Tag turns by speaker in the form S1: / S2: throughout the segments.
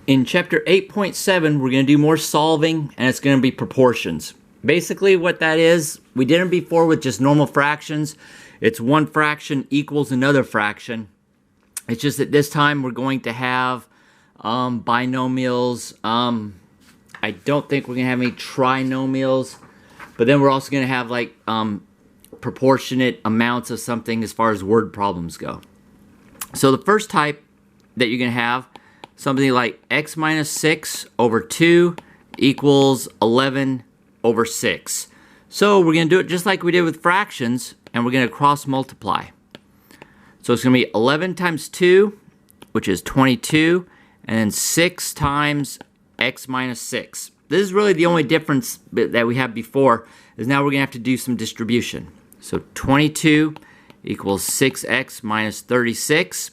S1: In chapter 8.7, we're going to do more solving, and it's going to be proportions. Basically what that is, we did it before with just normal fractions. It's one fraction equals another fraction. It's just that this time we're going to have binomials. I don't think we're going to have any trinomials, but then we're also going to have like proportionate amounts of something as far as word problems go. So the first type that you're going to have, something like x minus 6 over 2 equals 11 over 6. So we're going to do it just like we did with fractions, and we're going to cross multiply. So it's going to be 11 times 2, which is 22, and then 6 times x minus 6. This is really the only difference that we had before, is now we're going to have to do some distribution. So 22 equals 6x minus 36.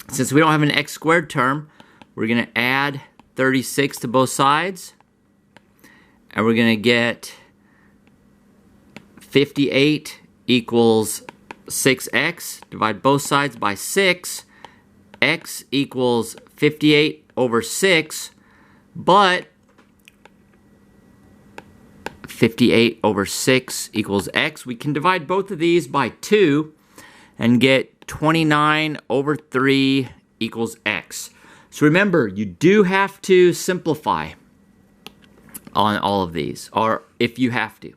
S1: Since we don't have an x squared term, we're going to add 36 to both sides, and we're going to get 58 equals 6x. Divide both sides by 6. X equals 58 over 6, but 58 over 6 equals x. We can divide both of these by 2 and get 29 over 3 equals x. So remember, you do have to simplify on all of these, or if you have to.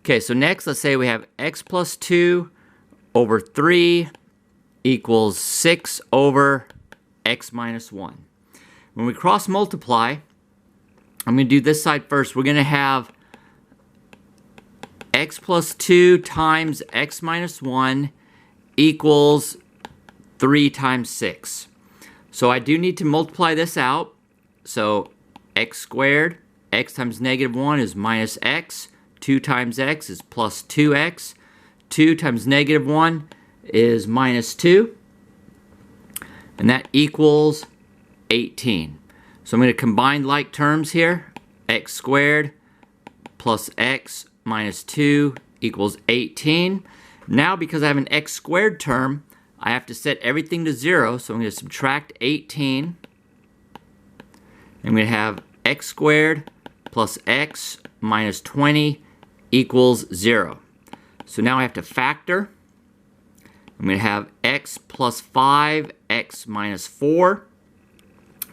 S1: Okay, so next, let's say we have x plus 2 over 3 equals 6 over x minus 1. When we cross multiply, I'm going to do this side first. We're going to have x plus 2 times x minus 1 equals 3 times 6. So I do need to multiply this out. So x squared, x times negative 1 is minus x. 2 times x is plus 2x. 2 times negative 1 is minus 2. And that equals 18. So I'm going to combine like terms here. X squared plus x minus 2 equals 18. Now, because I have an x squared term, I have to set everything to 0. So I'm going to subtract 18. I'm going to have x squared plus x minus 20 equals 0. So now I have to factor. I'm going to have x plus 5, x minus 4.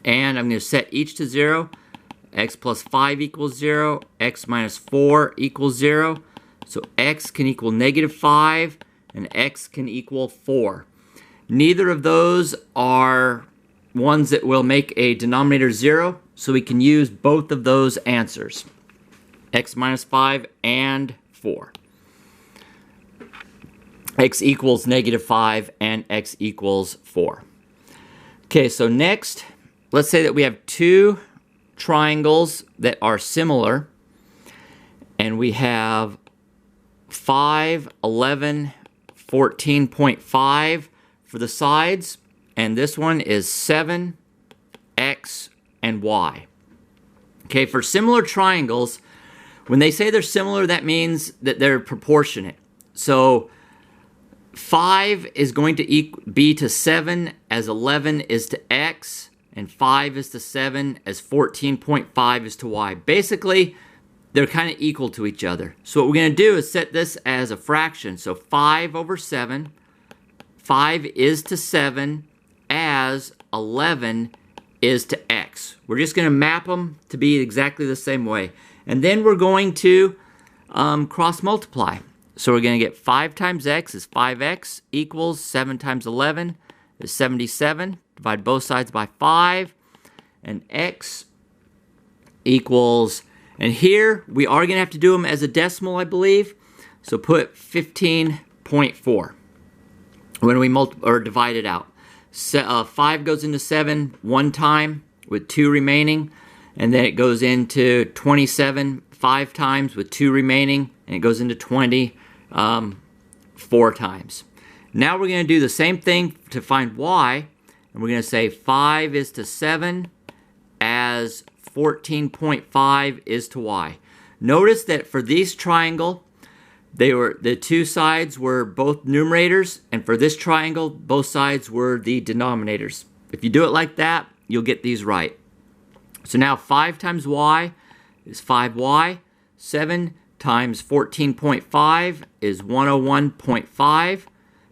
S1: And I'm going to set each to 0. X plus 5 equals 0. X minus 4 equals 0. So x can equal negative 5, and x can equal 4. Neither of those are ones that will make a denominator 0, so we can use both of those answers, x minus 5 and 4. X equals negative 5 and x equals 4. Okay, so next, let's say that we have two triangles that are similar, and we have 5, 11, 14.5 for the sides, and this one is 7, x, and y. Okay, for similar triangles, when they say they're similar, that means that they're proportionate. So 5 is going to be to 7 as 11 is to x, and 5 is to 7 as 14.5 is to y. Basically, they're kind of equal to each other. So what we're going to do is set this as a fraction. So 5 over 7, 5 is to 7 as 11 is to x. We're just going to map them to be exactly the same way. And then we're going to cross multiply. So we're going to get 5 times x is 5x equals 7 times 11 is 77. Divide both sides by 5. And x equals, and here we are going to have to do them as a decimal, I believe. So put 15.4 when we divide it out. 5 goes into 7 one time with 2 remaining. And then it goes into 27 5 times with 2 remaining. And it goes into 20 4 times. Now we're going to do the same thing to find y. And we're going to say 5 is to 7 as 14.5 is to y. Notice that for this triangle, the two sides were both numerators, and for this triangle, both sides were the denominators. If you do it like that, you'll get these right. So now 5 times y is 5y. 7 times 14.5 is 101.5.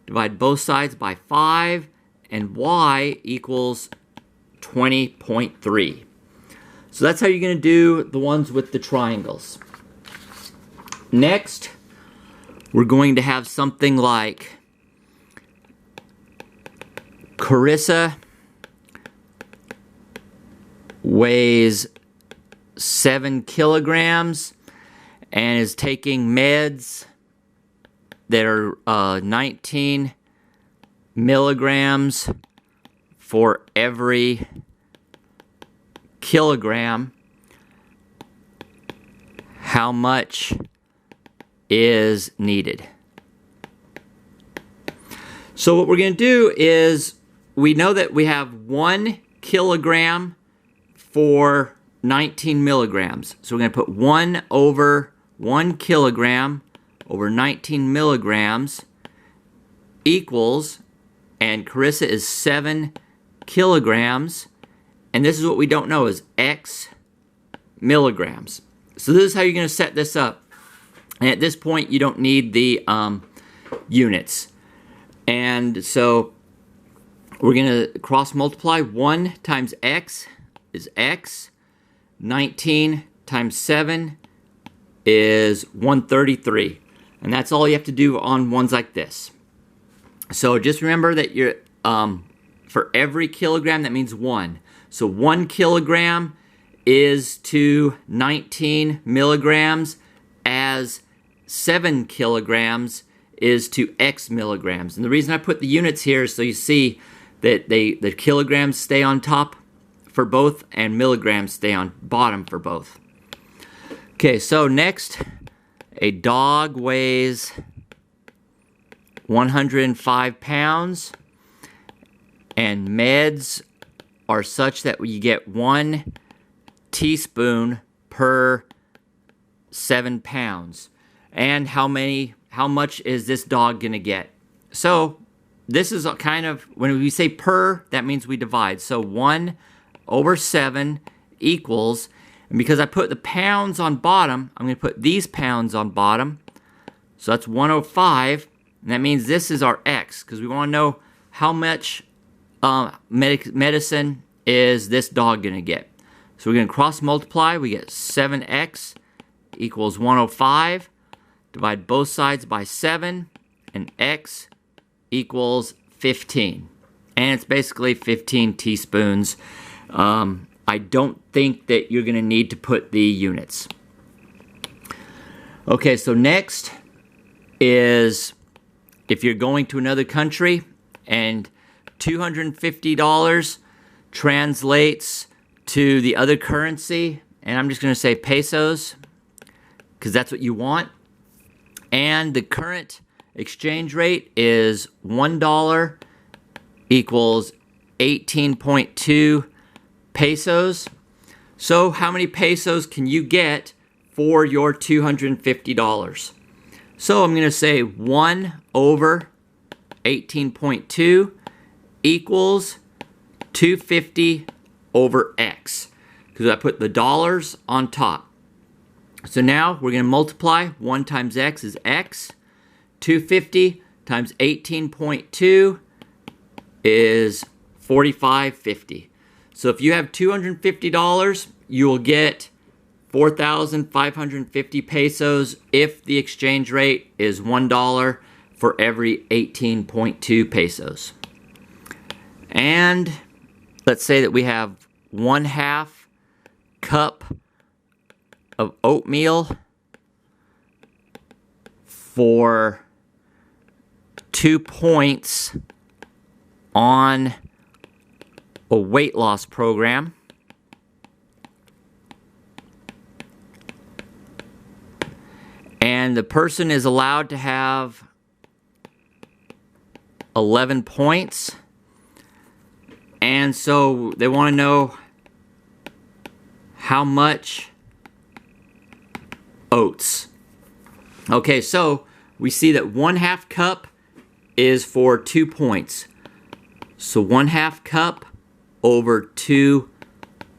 S1: Divide both sides by 5, and y equals 20.3. So that's how you're going to do the ones with the triangles. Next, we're going to have something like Carissa weighs 7 kilograms and is taking meds that are 19 milligrams for every kilogram. How much is needed? So what we're going to do is, we know that we have 1 kilogram for 19 milligrams. So we're going to put 1 over 1 kilogram over 19 milligrams equals, and Carissa is 7 kilograms, and this is what we don't know, is X milligrams. So this is how you're going to set this up. And at this point, you don't need the units. And so we're going to cross multiply. 1 times X is X. 19 times 7 is 133. And that's all you have to do on ones like this. So just remember that you're for every kilogram, that means 1. So 1 kilogram is to 19 milligrams, as 7 kilograms is to X milligrams. And the reason I put the units here is so you see that the kilograms stay on top for both and milligrams stay on bottom for both. Okay, so next, a dog weighs 105 pounds, and meds are such that you get 1 teaspoon per 7 pounds. And how much is this dog gonna get? So this is a kind of, when we say per, that means we divide. So 1 over 7 equals, and because I put the pounds on bottom, I'm gonna put these pounds on bottom. So that's 105, and that means this is our X, because we wanna know how much medicine is this dog gonna get. So we're gonna cross multiply. We get 7x equals 105. Divide both sides by 7, and x equals 15. And it's basically 15 teaspoons. I don't think that you're gonna need to put the units. Okay, so next is if you're going to another country and $250 translates to the other currency, and I'm just going to say pesos because that's what you want, and the current exchange rate is $1 equals 18.2 pesos. So how many pesos can you get for your $250? So I'm going to say 1 over 18.2 equals 250 over X, because I put the dollars on top. So now we're going to multiply. 1 times X is X. 250 times 18.2 is 45.50. So if you have $250, you will get 4,550 pesos if the exchange rate is $1 for every 18.2 pesos. And let's say that we have 1/2 cup of oatmeal for 2 points on a weight loss program. And the person is allowed to have 11 points. And so they want to know how much oats. Okay, so we see that 1/2 cup is for 2 points. So 1/2 cup over 2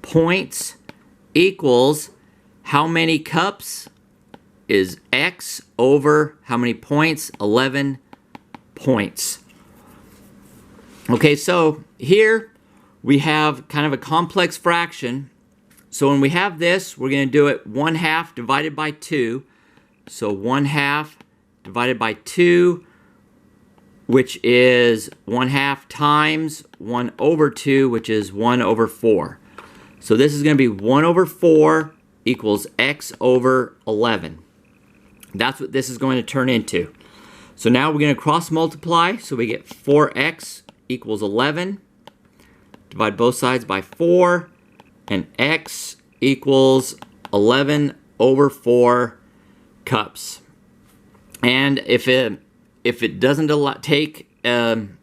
S1: points equals how many cups is x over how many points? 11 points. Okay, so here we have kind of a complex fraction. So when we have this, we're going to do it 1/2 divided by 2. So 1/2 divided by 2, which is 1/2 times 1 over 2, which is 1 over 4. So this is going to be 1 over 4 equals x over 11. That's what this is going to turn into. So now we're going to cross multiply. So we get 4x equals 11. Divide both sides by 4. And x equals 11 over 4 cups. And if it doesn't take an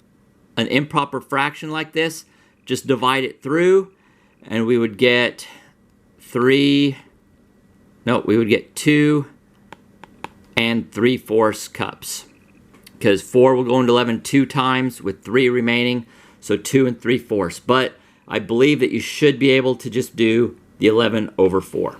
S1: improper fraction like this, just divide it through, and we would get 2 and 3/4 cups. Because 4 will go into 11 2 times with 3 remaining, so 2 and 3/4. But I believe that you should be able to just do the 11 over 4.